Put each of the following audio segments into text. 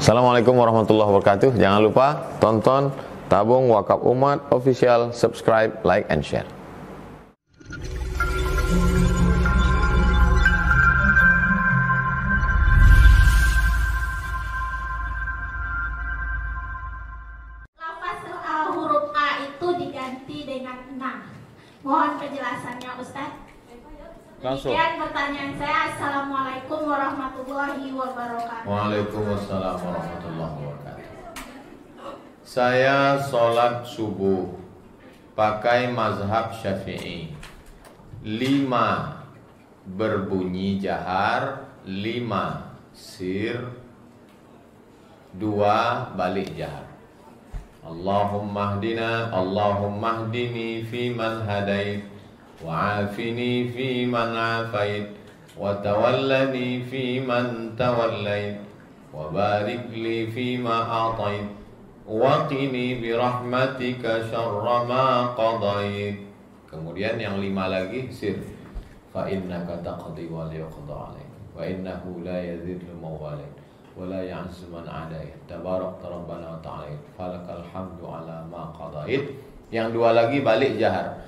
Assalamualaikum warahmatullahi wabarakatuh. Jangan lupa tonton Tabung Wakaf Umat Official, subscribe, like, and share. Lafaz huruf A itu diganti dengan na. Mohon penjelasannya, Ustaz. Langsung. Demikian pertanyaan saya. Assalamualaikum warahmatullahi wabarakatuh. Waalaikumsalam warahmatullahi wabarakatuh. Saya sholat subuh pakai mazhab Syafi'i. 5 berbunyi jahar, 5 sir, 2 balik jahar. Allahumma hdini fi man hadait, wa'afini fi man afait, wa tawallani fi man tawallait, wa barik li fi ma atait, wa qini bi rahmatika syarra ma qadait. Kemudian yang 5 lagi sir. Fa innaka taqdi wa la yuqda alaik, wa innahu la yadhillu man walait, wa la ya'izzu man adait, tabarakta rabbana wa ta'ala, falakal hamdu ala ma qadait. Yang 2 lagi balik jahar.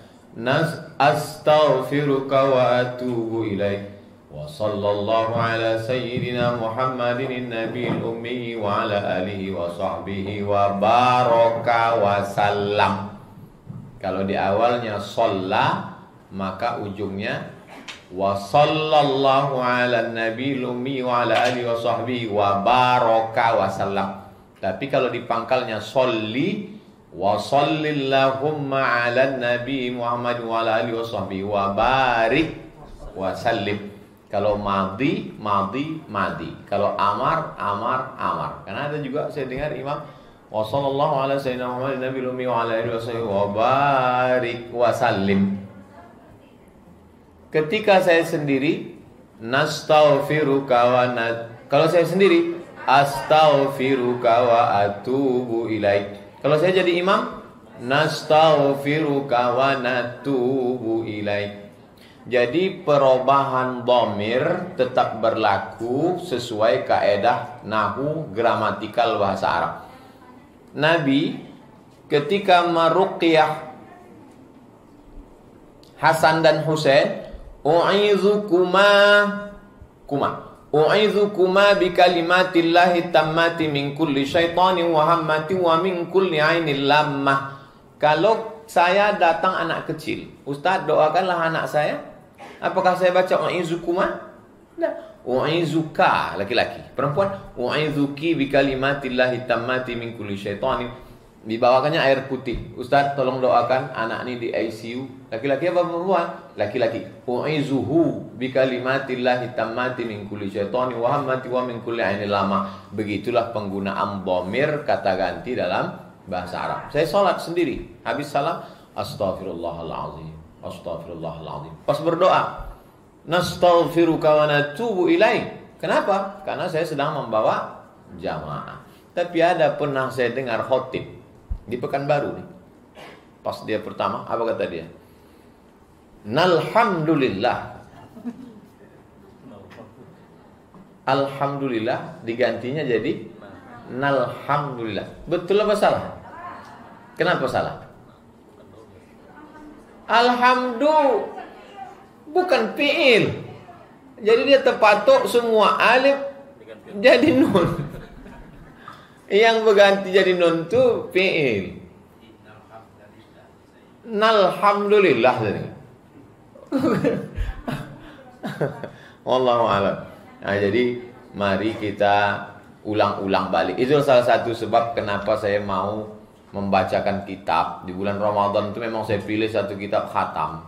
Astaghfiruka wa atubu ilaik, wa sallallahu ala sayyidina Muhammadin nabiyil ummi wa ala alihi wa sahbihi wa baraka wa sallam. Kalau di awalnya sholla, maka ujungnya wa sallallahu ala nabiyil ummi wa ala alihi wa sahbihi wa baraka wa sallam. Tapi kalau di pangkalnya sholli, wa sallillahumma ala nabi Muhammad wa ala alihi wa sahbihi wa barik wa sallim. Kalau madi, kalau amar. Karena ada juga saya dengar imam wa sallallahu ala sayyidina Muhammad nabi ummi wa ala alihi wa sahbihi wa barik wa sallim. Ketika saya sendiri, nastaghfiruka wa kalau saya sendiri, astaghfiruka wa atubu ilaik. Kalau saya jadi imam, nastaghfiruka wa natubu ilaik. Jadi perubahan dhamir tetap berlaku sesuai kaedah nahwu gramatikal bahasa Arab. Nabi ketika meruqyah Hasan dan Husain, U'izukuma bi kalimatillahi tammati min kulli syaitanin wa hammati wa min kulli ainil lammah. Kalau saya datang anak kecil, Ustaz doakanlah anak saya. Apakah saya baca u'izukuma? Tidak. U'izuka laki-laki. Perempuan, u'izuki bi kalimatillahi tammati min kulli syaitanin. Dibawakannya air putih. Ustaz tolong doakan anak ini di ICU. Laki-laki apa perempuan? Laki-laki. U'izuhu bi kalimatillahi tammati min kulli syaitani wa hammati wa min kulli ainil lama. Begitulah penggunaan dhamir kata ganti dalam bahasa Arab. Saya sholat sendiri, habis salam astaghfirullahalazim, astaghfirullahalazim. Pas berdoa, nastaghfiruka wa natubu ilaik. Kenapa? Karena saya sedang membawa jamaah. Tapi ada pernah saya dengar khotib di Pekanbaru nih. Pas dia pertama, apa kata dia? Nalhamdulillah. Alhamdulillah digantinya jadi nalhamdulillah. Betul apa salah? Kenapa salah? Alhamdulillah bukan fi'il. Jadi dia terpatok semua alif jadi nun. Yang berganti jadi nun itu fi'il. Nalhamdulillah tadi. Wallahu a'lam. Nah, jadi mari kita ulang-ulang balik. Itu salah satu sebab kenapa saya mau membacakan kitab di bulan Ramadan itu. Memang saya pilih satu kitab khatam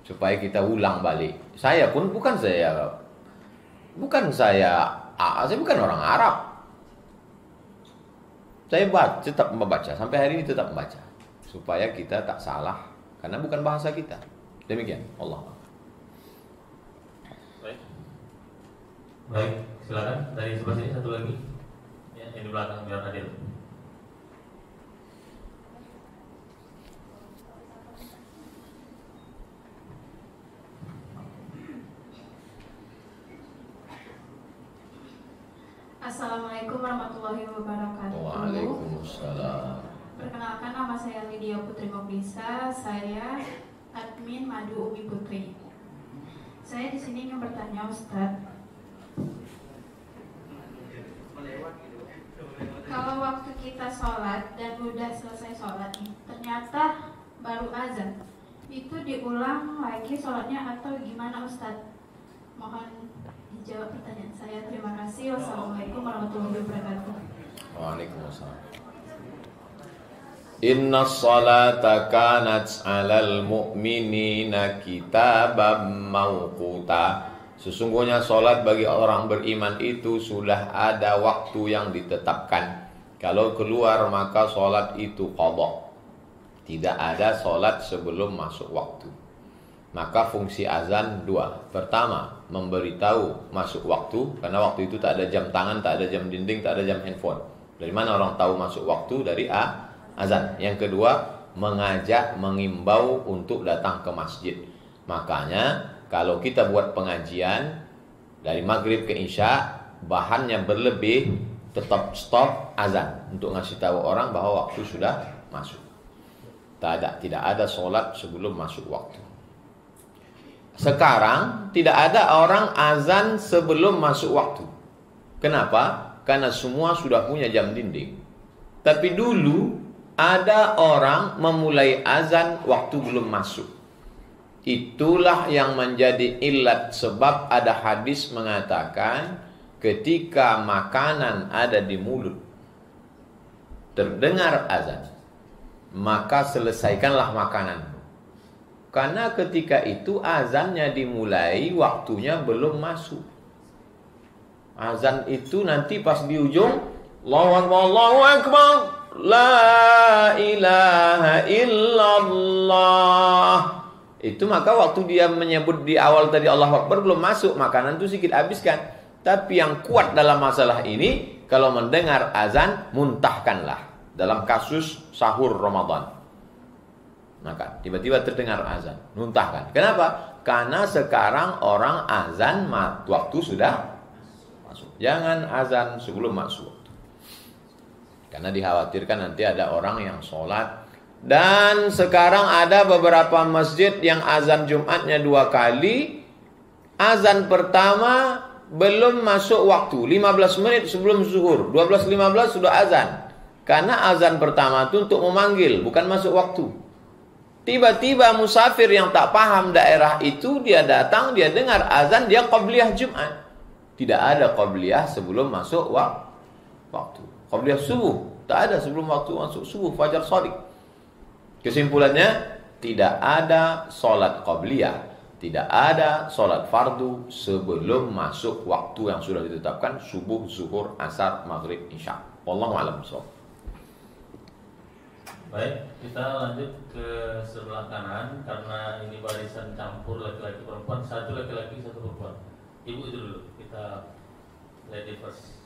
supaya kita ulang balik. Saya pun saya bukan orang Arab. Saya tetap membaca, sampai hari ini tetap membaca supaya kita tak salah karena bukan bahasa kita. Demikian, Allah. Baik, silakan dari sebelah sini satu lagi. Ya, yang di belakang biar hadir. Assalamualaikum Assalamualaikum warahmatullahi wabarakatuh. Waalaikumsalam. Perkenalkan, nama saya Lydia Putri Moblisa. Saya admin Madu Umi Putri. Saya di sini ingin bertanya, Ustadz. Kalau waktu kita sholat dan udah selesai sholat nih, ternyata baru azan, itu diulang lagi sholatnya atau gimana, Ustadz? Mohon dijawab pertanyaan saya. Terima kasih. Wassalamualaikum warahmatullahi wabarakatuh. Waalaikumsalam. Inna salata kanat 'alal mu'minina kitaban mawquta. Sesungguhnya salat bagi orang beriman itu sudah ada waktu yang ditetapkan. Kalau keluar maka salat itu qadha. Tidak ada salat sebelum masuk waktu. Maka fungsi azan dua. Pertama, memberitahu masuk waktu, karena waktu itu tak ada jam tangan, tak ada jam dinding, tak ada jam handphone. Dari mana orang tahu masuk waktu? Dari azan. Yang kedua, mengajak, mengimbau untuk datang ke masjid. Makanya kalau kita buat pengajian dari maghrib ke isya, bahannya berlebih, tetap stop azan untuk ngasih tahu orang bahwa waktu sudah masuk. Tidak ada sholat sebelum masuk waktu. Sekarang tidak ada orang azan sebelum masuk waktu. Kenapa? Karena semua sudah punya jam dinding. Tapi dulu ada orang memulai azan waktu belum masuk. Itulah yang menjadi illat, sebab ada hadis mengatakan ketika makanan ada di mulut terdengar azan, maka selesaikanlah makanan. Karena ketika itu azannya dimulai, waktunya belum masuk. Azan itu nanti pas di ujung, Allahu Akbar, la ilaha illallah. Itu maka waktu dia menyebut di awal tadi Allahu Akbar belum masuk, makanan itu sedikit habiskan. Tapi yang kuat dalam masalah ini, kalau mendengar azan, muntahkanlah. Dalam kasus sahur Ramadan, maka tiba-tiba terdengar azan, muntahkan. Kenapa? Karena sekarang orang azan waktu sudah masuk. Jangan azan sebelum masuk waktu, karena dikhawatirkan nanti ada orang yang sholat. Dan sekarang ada beberapa masjid yang azan Jumatnya 2 kali. Azan pertama belum masuk waktu, 15 menit sebelum zuhur, 12.15 sudah azan. Karena azan pertama itu untuk memanggil, bukan masuk waktu. Tiba-tiba musafir yang tak paham daerah itu, dia datang, dia dengar azan, dia qabliyah Jumat. Tidak ada qabliyah sebelum masuk waktu. Qabliyah subuh, tak ada sebelum waktu masuk subuh, fajar shadiq. Kesimpulannya, tidak ada sholat qabliyah, tidak ada sholat fardu sebelum masuk waktu yang sudah ditetapkan, subuh, zuhur, asar, maghrib, isya. Wallahu a'lam bishawab. Baik, kita lanjut ke sebelah kanan karena ini barisan campur laki-laki perempuan, satu laki-laki satu perempuan. Ibu itu dulu, kita lady first.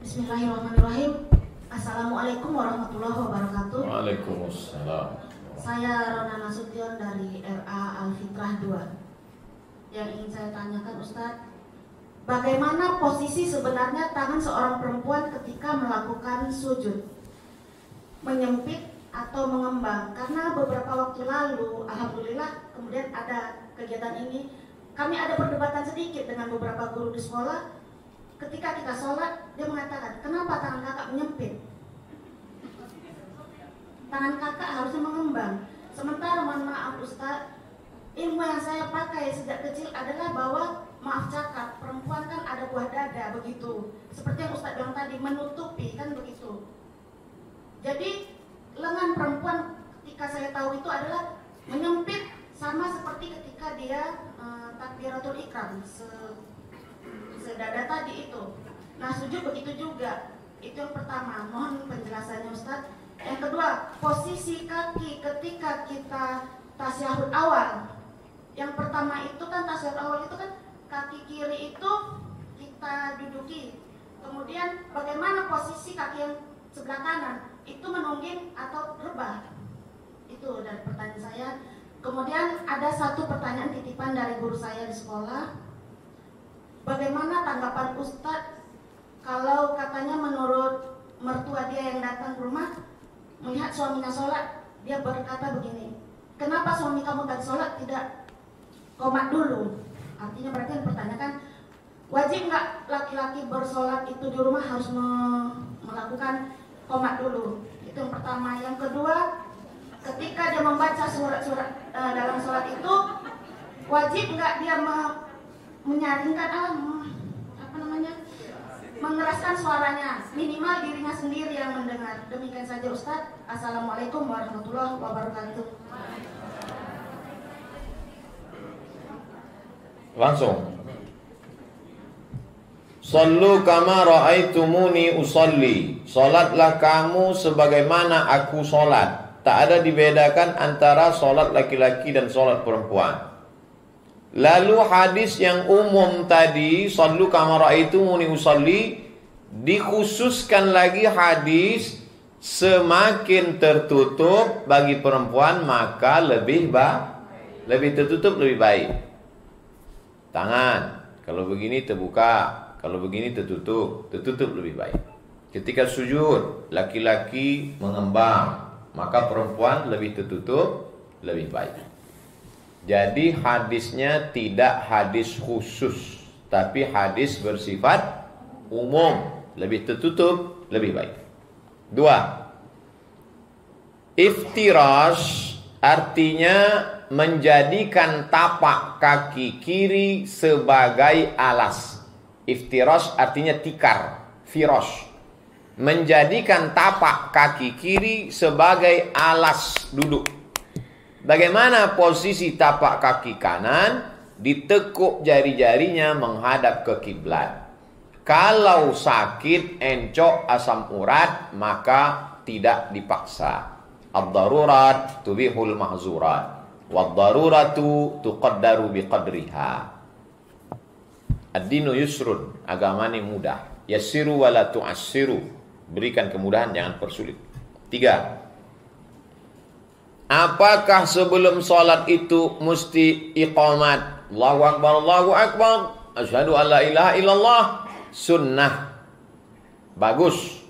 Bismillahirrahmanirrahim. Assalamualaikum warahmatullahi wabarakatuh. Waalaikumsalam. Saya Rona Nasution dari RA Al-Fitrah 2. Yang ingin saya tanyakan, Ustadz, bagaimana posisi sebenarnya tangan seorang perempuan ketika melakukan sujud? Menyempit atau mengembang? Karena beberapa waktu lalu, alhamdulillah, kemudian ada kegiatan ini, kami ada perdebatan sedikit dengan beberapa guru di sekolah. Ketika kita sholat, dia mengatakan, kenapa tangan kakak menyempit? Tangan kakak harusnya mengembang. Sementara, mohon maaf Ustaz, ilmu yang saya pakai sejak kecil adalah bahwa, maaf cakap, perempuan kan ada buah dada, begitu. Seperti yang Ustaz bilang tadi, menutupi, kan begitu. Jadi, lengan perempuan ketika saya tahu itu adalah menyempit, sama seperti ketika dia takbiratul ikram, sedada tadi itu. Nah, sujud begitu juga. Itu yang pertama, mohon penjelasannya Ustaz. Yang kedua, posisi kaki ketika kita tasyahud awal. Yang pertama itu kan tasyahud awal itu kan kaki kiri itu kita duduki. Kemudian bagaimana posisi kaki yang sebelah kanan? Itu menungging atau rebah? Itu dari pertanyaan saya. Kemudian ada satu pertanyaan titipan dari guru saya di sekolah. Bagaimana tanggapan Ustadz kalau katanya menurut mertua dia yang datang ke rumah melihat suaminya sholat, dia berkata begini, kenapa suami kamu tadi sholat tidak qomat dulu? Artinya berarti yang dipertanyakan, wajib nggak laki-laki bersolat itu di rumah harus melakukan qomat dulu? Itu yang pertama. Yang kedua, ketika dia membaca surat-surat dalam sholat itu, wajib nggak dia menyaringkan mengeraskan suaranya, minimal dirinya sendiri yang mendengar. Demikian saja Ustadz. Assalamualaikum warahmatullahi wabarakatuh. Langsung. Sallu kama ra'aitumuni usalli. Salatlah kamu sebagaimana aku salat. Tak ada dibedakan antara salat laki-laki dan salat perempuan. Lalu hadis yang umum tadi, sallu kama ra'aitumuni usalli, dikhususkan lagi hadis semakin tertutup bagi perempuan maka lebih tertutup lebih baik. Tangan kalau begini terbuka, kalau begini tertutup lebih baik. Ketika sujud laki-laki mengembang, maka perempuan lebih tertutup lebih baik. Jadi hadisnya tidak hadis khusus, tapi hadis bersifat umum, lebih tertutup lebih baik. 2. Iftirash artinya menjadikan tapak kaki kiri sebagai alas. Iftirash artinya tikar, firash. Menjadikan tapak kaki kiri sebagai alas duduk. Bagaimana posisi tapak kaki kanan? Ditekuk jari-jarinya menghadap ke kiblat. Kalau sakit, encok, asam urat, maka tidak dipaksa. Ad-darurat tubihul mahzurat. Wad-daruratu tuqaddaru biqadriha. Ad-dinu yusrun, agama ini mudah. Yassiru wala tu'assiru. Berikan kemudahan, jangan persulit. 3. Apakah sebelum sholat itu mesti iqamat? Allahu Akbar, Allahu Akbar, asyhadu an la ilaha illallah. Sunnah. Bagus.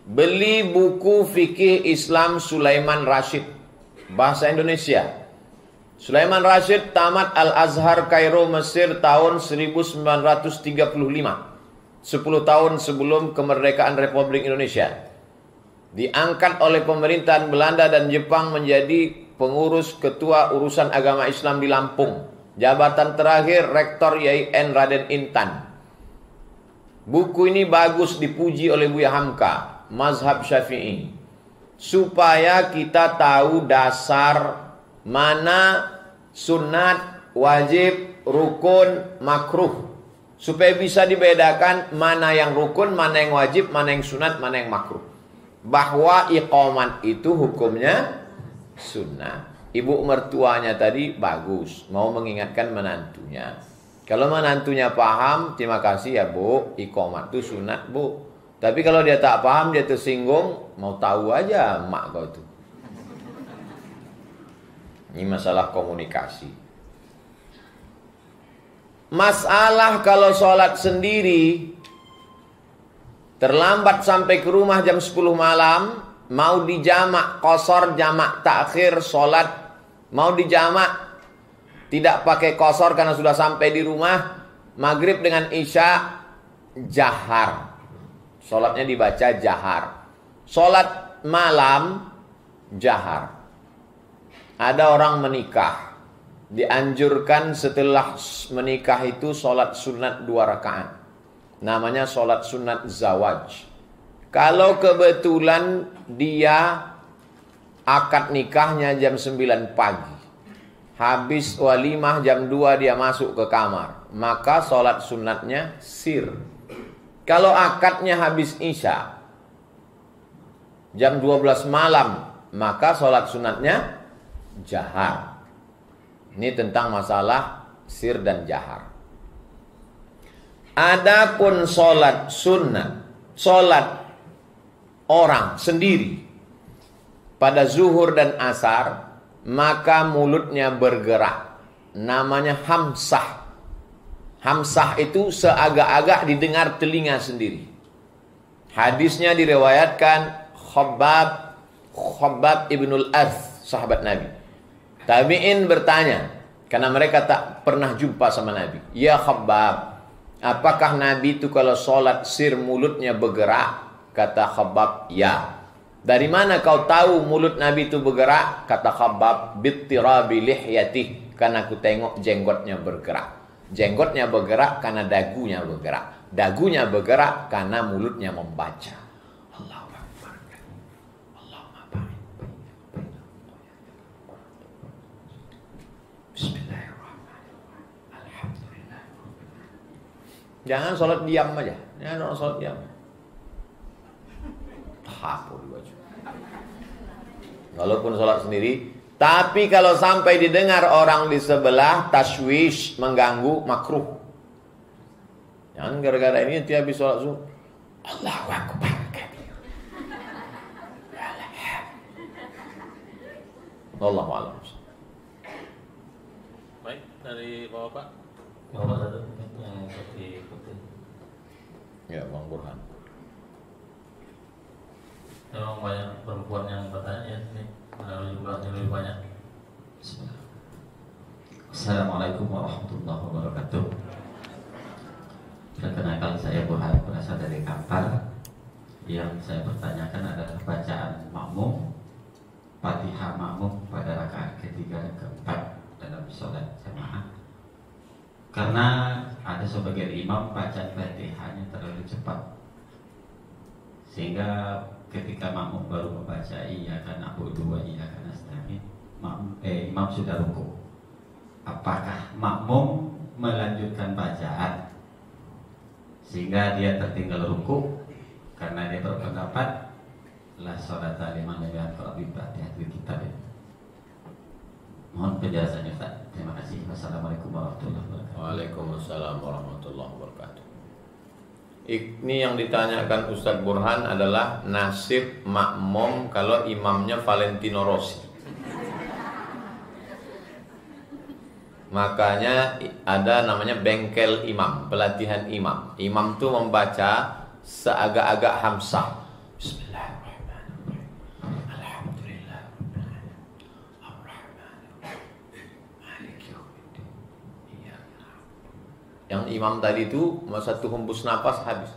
Beli buku fikih Islam Sulaiman Rashid, bahasa Indonesia. Sulaiman Rashid tamat Al-Azhar Kairo Mesir tahun 1935, 10 tahun sebelum kemerdekaan Republik Indonesia. Diangkat oleh pemerintahan Belanda dan Jepang menjadi pengurus ketua urusan agama Islam di Lampung. Jabatan terakhir Rektor YIN Raden Intan. Buku ini bagus, dipuji oleh Buya Hamka, mazhab Syafi'i. Supaya kita tahu dasar mana sunat, wajib, rukun, makruh. Supaya bisa dibedakan mana yang rukun, mana yang wajib, mana yang sunat, mana yang makruh. Bahwa iqamat itu hukumnya sunnah. Ibu mertuanya tadi bagus, mau mengingatkan menantunya. Kalau menantunya paham, terima kasih ya Bu, iqamat itu sunat Bu. Tapi kalau dia tak paham, dia tersinggung, mau tahu aja mak kau itu. Ini masalah komunikasi. Masalah kalau sholat sendiri, terlambat sampai ke rumah jam 10 malam, mau dijamak, qasar, jamak, takhir, sholat, mau dijamak, tidak pakai qasar karena sudah sampai di rumah, maghrib dengan isya, jahar. Sholatnya dibaca jahar. Sholat malam, jahar. Ada orang menikah, dianjurkan setelah menikah itu sholat sunat 2 rakaat. Namanya sholat sunat zawaj. Kalau kebetulan dia akad nikahnya jam 9 pagi, habis walimah jam 2 dia masuk ke kamar, maka sholat sunatnya sir. Kalau akadnya habis isya jam 12 malam, maka sholat sunatnya jahar. Ini tentang masalah sir dan jahar. Adapun sholat sunnah, sholat orang sendiri pada zuhur dan asar, maka mulutnya bergerak. Namanya hamsah. Hamsah itu seagak-agak didengar telinga sendiri. Hadisnya diriwayatkan Khabbab ibnul Arth, sahabat Nabi. Tabi'in bertanya, karena mereka tak pernah jumpa sama Nabi. Ya Khabbab, apakah Nabi itu kalau sholat sir mulutnya bergerak? Kata Khabbab, ya. Dari mana kau tahu mulut Nabi itu bergerak? Kata Khabbab, bittirabi lihyatih, karena aku tengok jenggotnya bergerak. Jenggotnya bergerak karena dagunya bergerak. Dagunya bergerak karena mulutnya membaca. Allahu Akbar. Allahumma ba'id. Bismillahirrahmanirrahim. Alhamdulillah. Jangan sholat diam aja. Jangan sholat diam. Hapur baju. Walaupun sholat sendiri, tapi kalau sampai didengar orang di sebelah, tashwish, mengganggu, makruh. Jangan gara-gara ini nanti habis sholat zuhur, Allahu Akbar. Wallahu a'lam. Baik, dari Bapak. Bapak satu yang seperti putih. Ya, Bang Burhan. Memang banyak perempuan yang bertanya ya sini. Jumlahnya lebih banyak. Assalamualaikum warahmatullahi wabarakatuh. Perkenalkan, saya Burhan, berasal dari Kampar. Yang saya pertanyakan adalah bacaan makmum, Fatihah makmum pada rakaat ketiga dan keempat dalam sholat jamaah. Karena ada sebagian imam bacaan Fatihahnya terlalu cepat, sehingga ketika makmum baru membaca iyyaka na'budu wa iyyaka nasta'in, imam sudah ruku. Apakah makmum melanjutkan bacaan sehingga dia tertinggal ruku? Karena dia berpendapat la sholata liman lam yaqra bi Fatihatil Kitab. Mohon penjelasannya, Ustaz. Terima kasih. Wassalamualaikum warahmatullahi wabarakatuh. Waalaikumsalam warahmatullahi wabarakatuh. Ini yang ditanyakan Ustadz Burhan adalah nasib makmum kalau imamnya Valentino Rossi. Makanya ada namanya bengkel imam, pelatihan imam. Imam itu membaca seagak-agak hamsah. Bismillahirrahmanirrahim. Alhamdulillah. Yang imam tadi itu satu hembus nafas habis.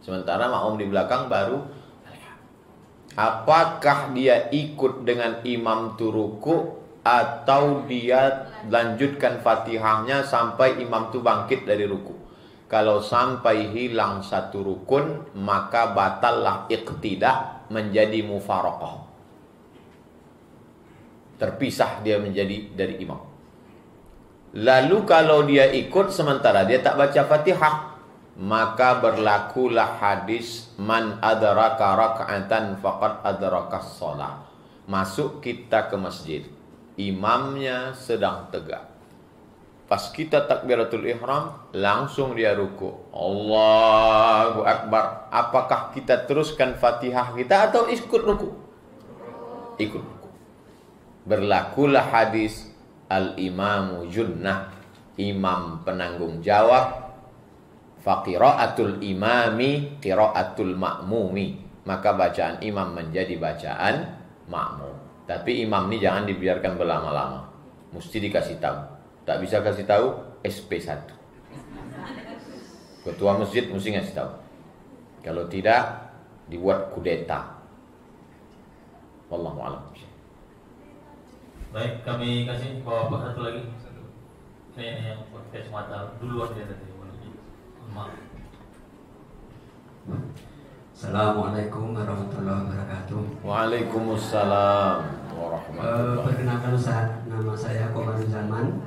Sementara makmum di belakang baru. Apakah dia ikut dengan imam tu ruku atau dia lanjutkan Fatihahnya sampai imam tu bangkit dari ruku? Kalau sampai hilang satu rukun, maka batallah iqtidah, menjadi mufaraqah. Terpisah dia menjadi dari imam. Lalu kalau dia ikut sementara dia tak baca Fatihah, maka berlakulah hadis man adraka raka'atan faqad adrakas shalah. Masuk kita ke masjid, imamnya sedang tegak. Pas kita takbiratul ihram, langsung dia ruku. Allahu Akbar. Apakah kita teruskan Fatihah kita atau ikut ruku? Ikut ruku. Berlakulah hadis al-imamu junnah, imam penanggung jawab. Faqira'atul imami qira'atul ma'mumi, maka bacaan imam menjadi bacaan makmum. Tapi imam ini jangan dibiarkan berlama-lama, mesti dikasih tahu. Tak bisa kasih tahu, SP1. Ketua masjid mesti ngasih tahu. Kalau tidak, dibuat kudeta. Wallahu a'lam. Baik, kami kasih Bapak satu lagi. Ini yang pakai mata duluan dia tadi. Maaf. Assalamualaikum warahmatullahi wabarakatuh. Waalaikumsalam warahmatullahi. Perkenalkan Ustaz, nama saya Komarudin Zaman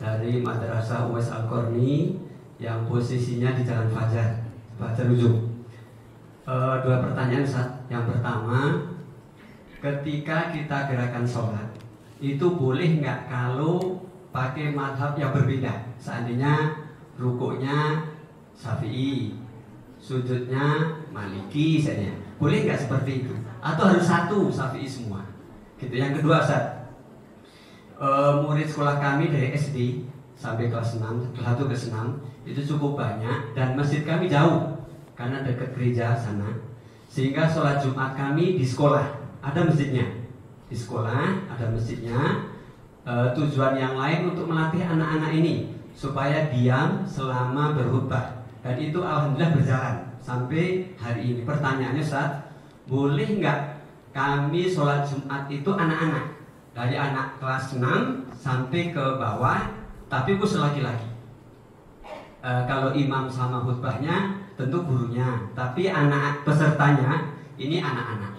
dari Madrasah Uwais Al-Qarni yang posisinya di Jalan Fajar Ujung. Dua pertanyaan Ustaz. Yang pertama, ketika kita gerakan sholat, itu boleh nggak kalau pakai mazhab yang berbeda? Seandainya rukuknya Syafi'i, sujudnya Maliki, misalnya, boleh nggak seperti itu? atau harus satu Syafi'i semua? Gitu. Yang kedua, Ustaz, murid sekolah kami dari SD sampai kelas 6, 1 ke 6 itu cukup banyak dan masjid kami jauh karena dekat gereja sana, sehingga sholat Jumat kami di sekolah, ada masjidnya. Di sekolah ada masjidnya. Tujuan yang lain untuk melatih anak-anak ini supaya diam selama berkhutbah, dan itu alhamdulillah berjalan sampai hari ini. Pertanyaannya, Ustaz, boleh nggak kami sholat Jumat itu anak-anak dari anak kelas 6 sampai ke bawah, tapi khusus laki-laki? Kalau imam sama khutbahnya tentu gurunya, tapi anak pesertanya ini anak-anak,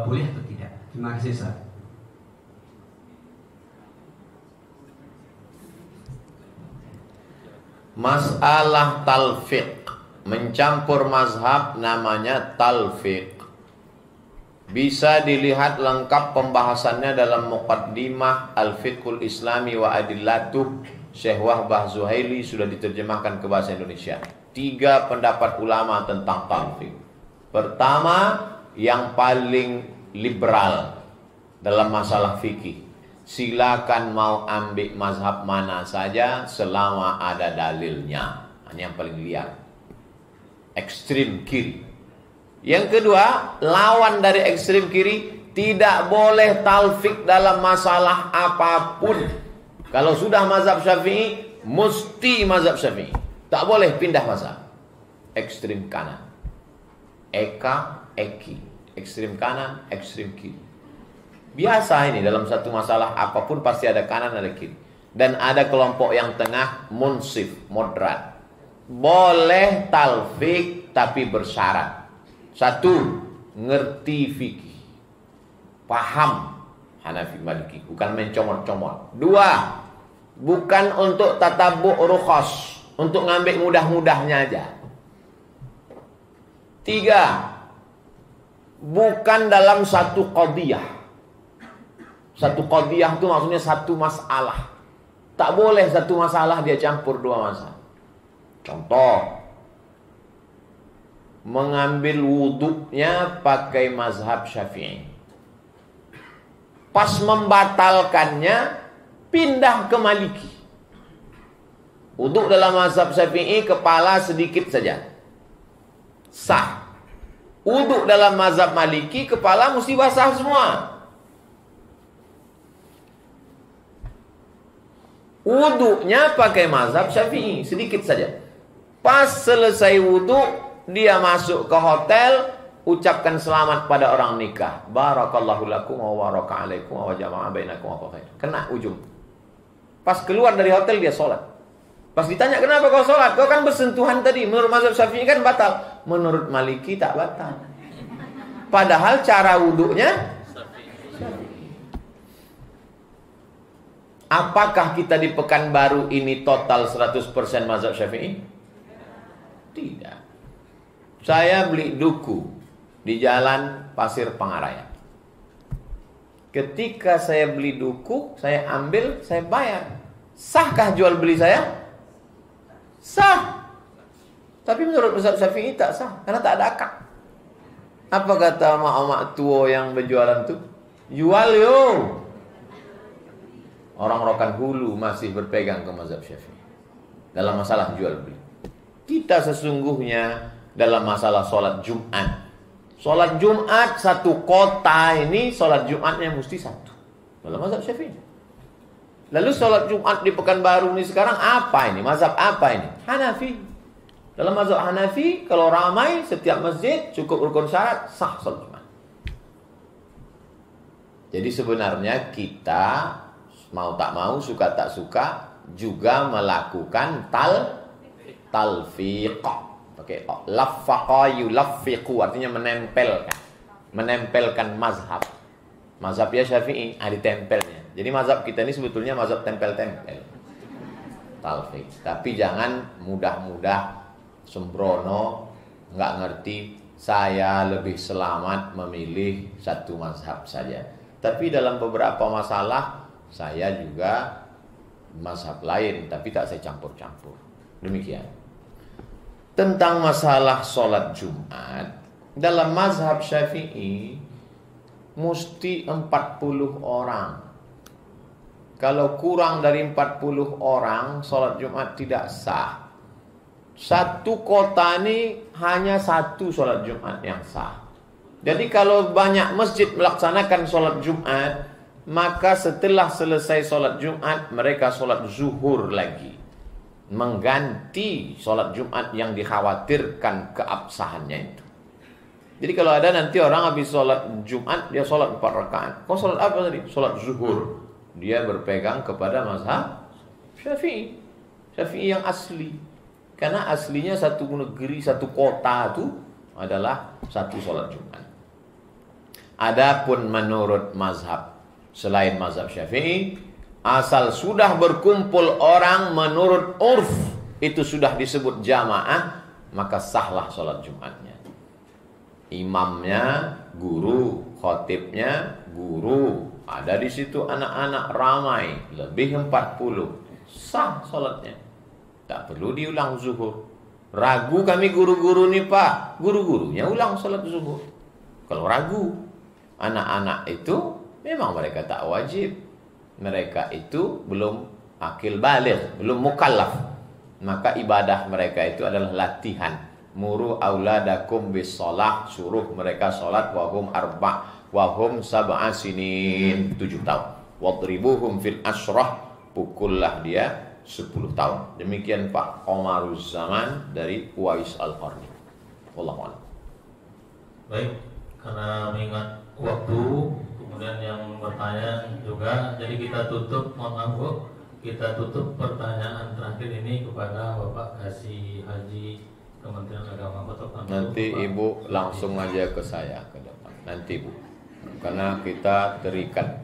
boleh atau tidak? Terima kasih, Ustaz. Masalah talfiq, mencampur mazhab namanya talfiq. Bisa dilihat lengkap pembahasannya dalam Muqaddimah Al-Fiqhul Islami wa Adillatuh Syekh Wahbah Zuhaili, sudah diterjemahkan ke bahasa Indonesia. 3 pendapat ulama tentang talfiq. Pertama, yang paling liberal dalam masalah fikih, silakan mau ambil mazhab mana saja selama ada dalilnya. Ini yang paling liar, ekstrim kiri. Yang kedua, lawan dari ekstrim kiri, tidak boleh talfik dalam masalah apapun. Kalau sudah mazhab Syafi'i, mesti mazhab Syafi'i, tak boleh pindah mazhab. Ekstrim kanan, eka, eki, ekstrim kanan, ekstrim kiri. Biasa ini dalam satu masalah apapun pasti ada kanan, ada kiri. Dan ada kelompok yang tengah, munsif, moderat. Boleh talfik tapi bersyarat. 1, ngerti fikih, paham Hanafi Maliki, bukan mencomot-comot. 2, bukan untuk tatabu' rukhas, untuk ngambil mudah-mudahnya aja. 3, bukan dalam satu qadiyah. Satu qadiyah itu maksudnya satu masalah. Tak boleh satu masalah dia campur 2 masalah. Contoh, mengambil wuduknya pakai mazhab Syafi'i. Pas membatalkannya pindah ke Maliki. Wuduk dalam mazhab Syafi'i kepala sedikit saja, sah. Wuduk dalam mazhab Maliki kepala mesti basah semua. Wuduknya pakai mazhab Syafi'i, sedikit saja. Pas selesai wuduk, dia masuk ke hotel, ucapkan selamat pada orang nikah. Barakallahu lakum wa baraka alaikum wa jama'a bainakum wa khair. Kena ujung. Pas keluar dari hotel dia sholat. Pas ditanya, kenapa kau sholat? Kau kan bersentuhan tadi. Menurut mazhab Syafi'i kan batal. Menurut Maliki tak batal. Padahal cara wuduknya. Apakah kita di Pekanbaru ini total 100% mazhab Syafi'i? Tidak. Saya beli duku di Jalan Pasir Pangaraya. Ketika saya beli duku, saya ambil, saya bayar. Sahkah jual beli saya? Sah. Tapi menurut mazhab Syafi'i tak sah, karena tak ada akad. Apa kata mak-mak tua yang berjualan itu? Jual yo. Orang Rokan Hulu masih berpegang ke mazhab Syafi'i dalam masalah jual beli. Kita sesungguhnya dalam masalah sholat Jumat. Sholat Jumat satu kota ini, sholat Jumatnya mesti satu dalam mazhab Syafi'i. Lalu sholat Jumat di Pekanbaru ini sekarang apa ini? Mazhab apa ini? Hanafi. Dalam mazhab Hanafi, kalau ramai setiap masjid cukup rukun syarat, sah sholat Jumat. Jadi sebenarnya kita mau tak mau, suka tak suka, juga melakukan talfiq. Pakai laffaqa yulaffiqu, artinya menempelkan mazhab. Mazhabnya Syafi'i ada tempelnya. Jadi mazhab kita ini sebetulnya mazhab tempel-tempel. Talfiq. Tapi jangan mudah-mudah sembrono, nggak ngerti. Saya lebih selamat memilih satu mazhab saja. Tapi dalam beberapa masalah saya juga mazhab lain, tapi tak saya campur-campur. Demikian. Tentang masalah sholat Jumat, dalam mazhab Syafi'i mesti 40 orang. Kalau kurang dari 40 orang, sholat Jumat tidak sah. Satu kota ini hanya satu sholat Jumat yang sah. Jadi kalau banyak masjid melaksanakan sholat Jumat, maka setelah selesai sholat Jumat, mereka sholat zuhur lagi, mengganti sholat Jumat yang dikhawatirkan keabsahannya itu. Jadi kalau ada nanti orang habis sholat Jumat, dia sholat 4 rakaat. Kau sholat apa tadi? Sholat zuhur. Dia berpegang kepada mazhab Syafi'i. Syafi'i yang asli. Karena aslinya satu negeri, satu kota itu adalah satu sholat Jumat. Adapun menurut mazhab selain mazhab Syafi'i, asal sudah berkumpul orang menurut urf, itu sudah disebut jamaah, maka sahlah sholat Jumatnya. Imamnya guru, khotibnya guru, ada di situ anak-anak ramai, lebih 40, sah sholatnya. Tak perlu diulang zuhur. Ragu kami guru-guru nih Pak, guru-gurunya ulang sholat zuhur. Kalau ragu, anak-anak itu memang mereka tak wajib. Mereka itu belum akil baligh, belum mukallaf. Maka ibadah mereka itu adalah latihan. Muru auladakum bis shalah, suruh mereka salat wahum sab'a sinin, 7 tahun. Wadribuhum fil ashrah, pukullah dia 10 tahun. Demikian Pak Omaruz Zaman dari Uwais Al-Qarni. Wallahu a'lam. Baik, karena mengingat waktu, kemudian yang bertanya juga, jadi kita tutup, mohon maaf Bu, kita tutup pertanyaan terakhir ini kepada Bapak Kasih Haji Kementerian Agama Kota Palu. Nanti Bapak, Ibu langsung aja ke saya ke depan. Nanti Bu, karena kita terikat.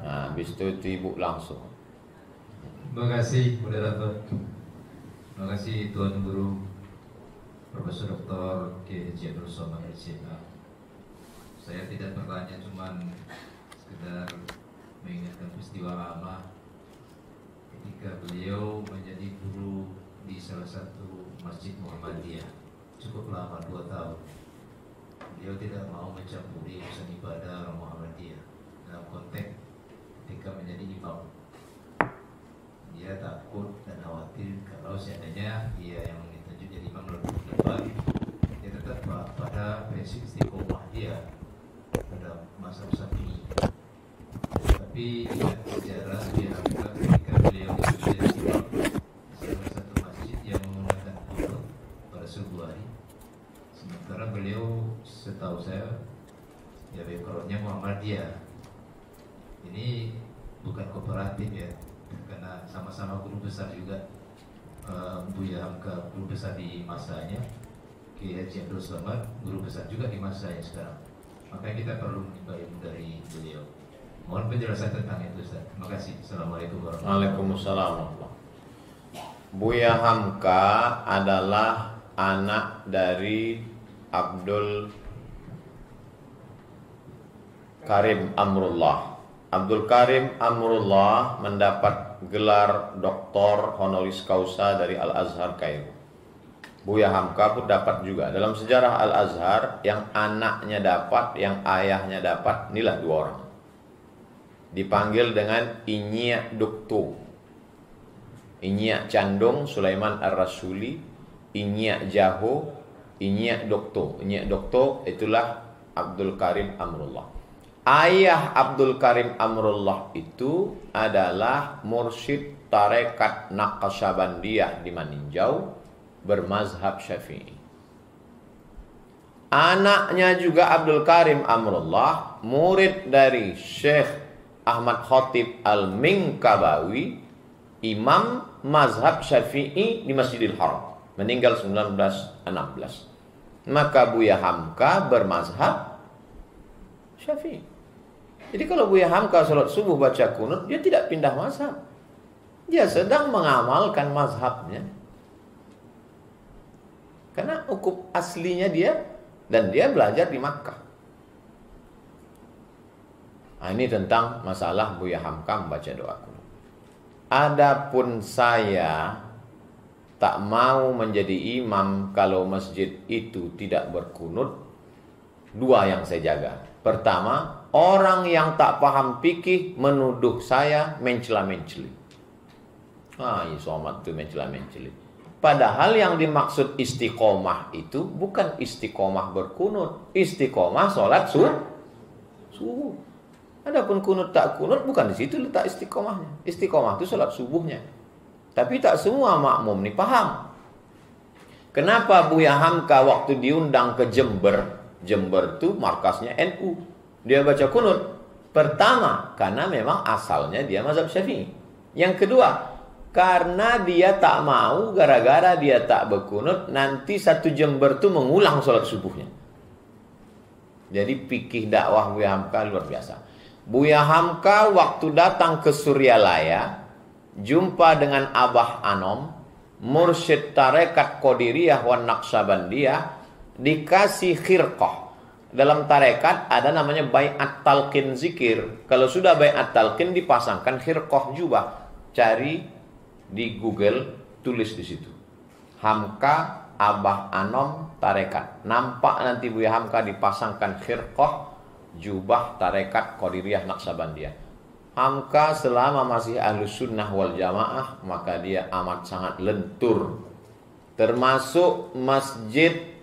Nah, habis itu Ibu langsung. Terima kasih moderator. Terima kasih Tuan Guru Profesor Dr. K. Haji Abdul Somad LCA. Saya tidak bertanya, cuman sekedar mengingatkan peristiwa lama ketika beliau menjadi guru di salah satu Masjid Muhammadiyah cukup lama, 2 tahun. Beliau tidak mau mencampuri urusan ibadah orang Muhammadiyah dalam konteks ketika menjadi imam. Dia takut dan khawatir kalau seandainya dia yang ditunjuk jadi imam lebih depan, dia tetap pada prinsip istiqomah dia pada masa Syafi'i. Tapi ingat sejarah dia ketika beliau menjadi imam salah satu masjid yang menggunakan kubur pada subuh hari, sementara beliau setahu saya ya backgroundnya Muhammadiyah. Ini bukan kooperatif ya, karena sama-sama guru besar juga. Buya Hamka guru besar di masanya, K. Haji Abdul Somad guru besar juga di masanya sekarang. Maka kita perlu menimba ilmu dari beliau. Mohon penjelasan tentang itu Ustaz. Terima kasih. Assalamualaikum warahmatullahi wabarakatuh. Waalaikumsalam. Buya Hamka adalah anak dari Abdul Karim Amrullah. Abdul Karim Amrullah mendapat gelar doktor honoris causa dari Al-Azhar Kairo. Buya Hamka pun dapat juga. Dalam sejarah Al-Azhar, yang anaknya dapat, yang ayahnya dapat, inilah 2 orang. Dipanggil dengan Inya Dokto. Inya Candong Sulaiman Ar-Rasuli, Inya Jaho, Inya Dokto. Inya Dokto itulah Abdul Karim Amrullah. Ayah Abdul Karim Amrullah itu adalah mursyid tarekat Naqsyabandiyah di Maninjau, bermazhab Syafi'i. Anaknya juga Abdul Karim Amrullah, murid dari Syekh Ahmad Khatib Al-Minkabawi, imam mazhab Syafi'i di Masjidil Haram, meninggal 1916. Maka Buya Hamka bermazhab Syafi'i. Jadi kalau Buya Hamka sholat subuh baca kunut, dia tidak pindah mazhab. Dia sedang mengamalkan mazhabnya. Karena hukum aslinya dia, dan dia belajar di Makkah. Nah, ini tentang masalah Buya Hamka membaca doa kunut. Adapun saya tak mau menjadi imam kalau masjid itu tidak berkunut. 2 yang saya jaga. Pertama, orang yang tak paham fikih menuduh saya mencela-menceli. Iya Somad itu mencela-menceli. Padahal yang dimaksud istiqomah itu bukan istiqomah berkunut, istiqomah sholat subuh. Adapun kunut tak kunut bukan di situ letak istiqomahnya. Istiqomah itu sholat subuhnya. Tapi tak semua makmum nih paham. Kenapa Buya Hamka waktu diundang ke Jember itu markasnya NU, dia baca kunut. Pertama, karena memang asalnya dia mazhab Syafi'i. Yang kedua, karena dia tak mau gara-gara dia tak berkunut nanti satu Jember itu mengulang sholat subuhnya. Jadi fikih dakwah Buya Hamka luar biasa. Buya Hamka waktu datang ke Suryalaya jumpa dengan Abah Anom, mursyid tarekat Qadiriyah wan Naqsabandiyah, dikasih khirqah. Dalam tarekat ada namanya bai'at talqin zikir. Kalau sudah bai'at talqin dipasangkan khirqah jubah. Cari di Google, tulis di situ. Hamka Abah Anom tarekat. Nampak nanti Buya Hamka dipasangkan khirqah jubah tarekat Qadiriyah Naqsabandiyah. Hamka selama masih Ahlus Sunnah wal Jamaah, maka dia amat sangat lentur. Termasuk masjid,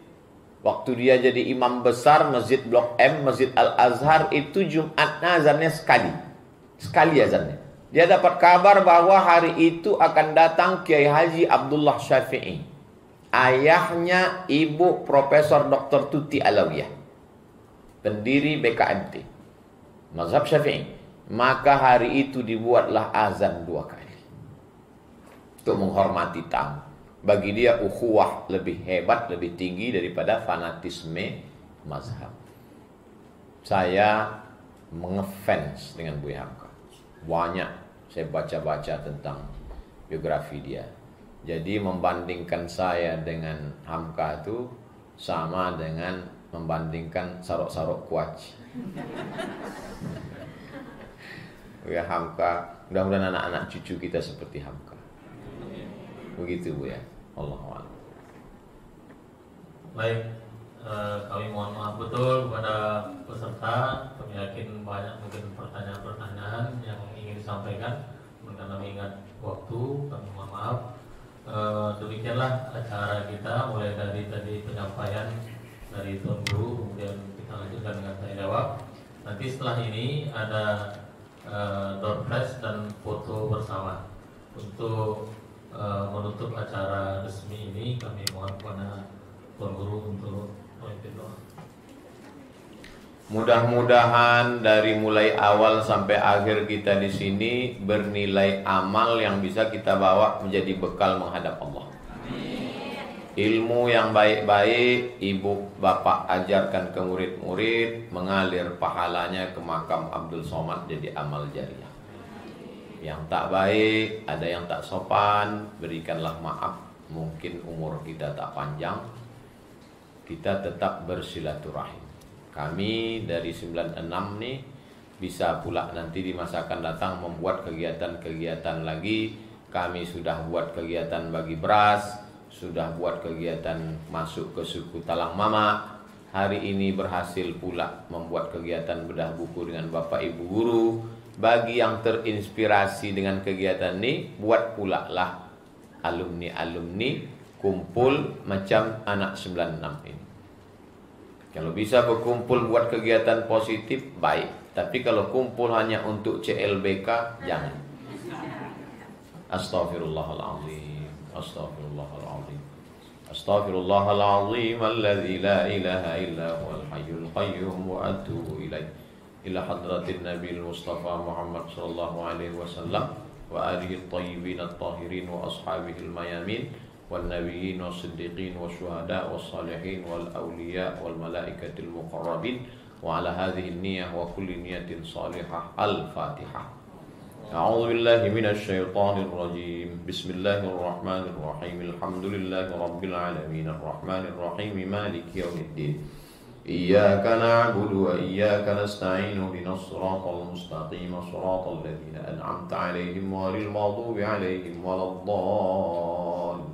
waktu dia jadi imam besar Masjid Blok M, Masjid Al-Azhar, itu Jumatnya azannya sekali azannya. Dia dapat kabar bahwa hari itu akan datang Kiai Haji Abdullah Syafi'i, ayahnya ibu Profesor Dr. Tuti Alawiyah, pendiri BKMT mazhab Syafi'i. Maka hari itu dibuatlah azan 2 kali untuk menghormati tamu. Bagi dia ukhuwah lebih hebat, lebih tinggi daripada fanatisme mazhab. Saya mengefans dengan Buya Hamka. Banyak saya baca-baca tentang biografi dia. Jadi membandingkan saya dengan Hamka itu sama dengan membandingkan sarok-sarok kuaci. Buya Hamka, mudah-mudahan anak-anak cucu kita seperti Hamka. Begitu Bu ya. Allahu a'lam. Baik, kami mohon maaf betul kepada peserta. Kami yakin banyak mungkin pertanyaan-pertanyaan yang ingin disampaikan. Karena mengingat waktu, kami mohon maaf. Demikianlah acara kita, mulai dari tadi penyampaian dari Tuan Guru, kemudian kita lanjutkan dengan tanya jawab. Nanti setelah ini ada door prize dan foto bersama. Untuk menutup acara resmi ini, kami mohon kepada Tuan Guru untuk memimpin doa. Mudah-mudahan dari mulai awal sampai akhir kita di sini bernilai amal yang bisa kita bawa menjadi bekal menghadap Allah. Ilmu yang baik-baik ibu bapak ajarkan ke murid-murid, mengalir pahalanya ke makam Abdul Somad jadi amal jariah. Yang tak baik, ada yang tak sopan, berikanlah maaf. Mungkin umur kita tak panjang, kita tetap bersilaturahim. Kami dari 96 nih bisa pula nanti di masa akan datang membuat kegiatan-kegiatan lagi. Kami sudah buat kegiatan bagi beras, sudah buat kegiatan masuk ke suku Talang Mama. Hari ini berhasil pula membuat kegiatan bedah buku dengan Bapak Ibu Guru. Bagi yang terinspirasi dengan kegiatan ini, buat pula lah alumni-alumni kumpul macam anak 96 ini. Kalau bisa berkumpul buat kegiatan positif, baik. Tapi kalau kumpul hanya untuk CLBK, jangan. Astaghfirullahaladzim. Astaghfirullahaladzim. Astaghfirullahaladzim alladzi la ilaha illa huwal hayyul qayyum wa atubu ilaih. Ila hadratin Nabi Mustafa Muhammad sallallahu alaihi wasallam wa alihi at-tayyibin at-tahirin wa ashabihi al-mayamin wan nabiyyin was-siddiqin wasyuhada was-salihin wal awliya wal malaikatil muqarrabin wa ala hadhihi an-niyyah wa kulli niyatin salihah. Al-Fatihah. A'udzu billahi minasy syaithanir rajim. Bismillahirrahmanirrahim. Alhamdulillahi rabbil alamin arrahmanir rahim maliki yaumiddin. Iyyaka na'budu wa iyyaka nasta'in ihdinas siratal mustaqim siratal ladzina an'amta 'alaihim ghairil maghdubi 'alaihim waladdallin.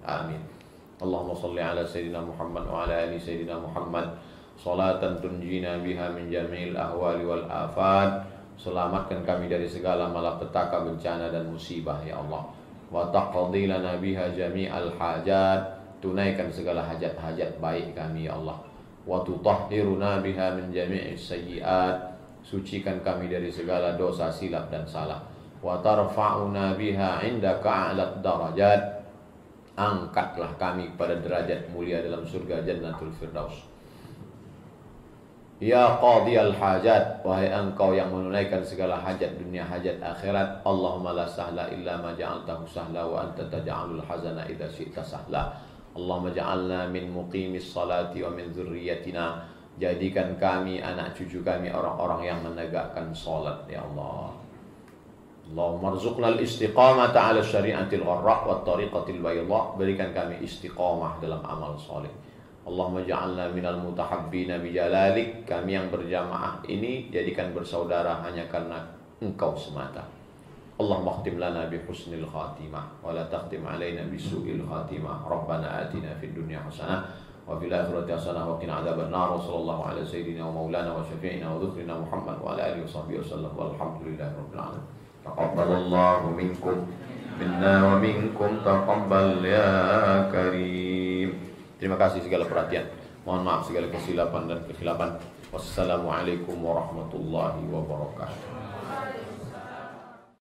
Amin. Allahumma shalli ala sayyidina Muhammad wa ala ali sayyidina Muhammad. salatan tunjina biha min jami'il ahwali wal afat. Selamatkan kami dari segala malapetaka, bencana dan musibah ya Allah. Wa taqdi lana biha jami'al hajat. Tunaikan segala hajat-hajat baik kami ya Allah. Wa tutahhiruna biha min jami'is sayyi'at. Sucikan kami dari segala dosa silap dan salah. Wa tarfa'una biha 'indaka 'alad darajat. Angkatlah kami pada derajat mulia dalam surga Jannatul Firdaus. Ya qadiyal hajat, wahai engkau yang menunaikan segala hajat dunia hajat akhirat. Allahumma la sahla illa ma ja'altahu sahla wa anta taj'alul hazana idza syi'ta sahla. Allahumma ja'alna min muqimis salati wa min dzurriyyatina. Jadikan kami, anak cucu kami, orang-orang yang menegakkan salat ya Allah. Allahumma rzuqna al-istiqamata 'ala syari'atil gharra' wat tariqatil bayda. Berikan kami istiqamah dalam amal saleh. Allahumma ja'alna minal mutahabbina bijalalik. Kami yang berjamaah ini jadikan bersaudara hanya karena Engkau semata. Allahumma khtim lana bi husnil khatimah wa la takhtim alaina bi su'il khatimah. Rabbana atina fid dunya hasanah wa fil akhirati hasanah wa qina adzaban nar. Sallallahu ala sayyidina wa maulana wa syafi'ina wa dhukrina Muhammad wa ala alihi wa sahbihi wasallam. Walhamdulillahi rabbil alamin. Taqabbalallahu minkum minna wa minkum taqabbal ya karim. Terima kasih segala perhatian. Mohon maaf segala kesilapan dan kekhilafan. Wassalamualaikum warahmatullahi wabarakatuh.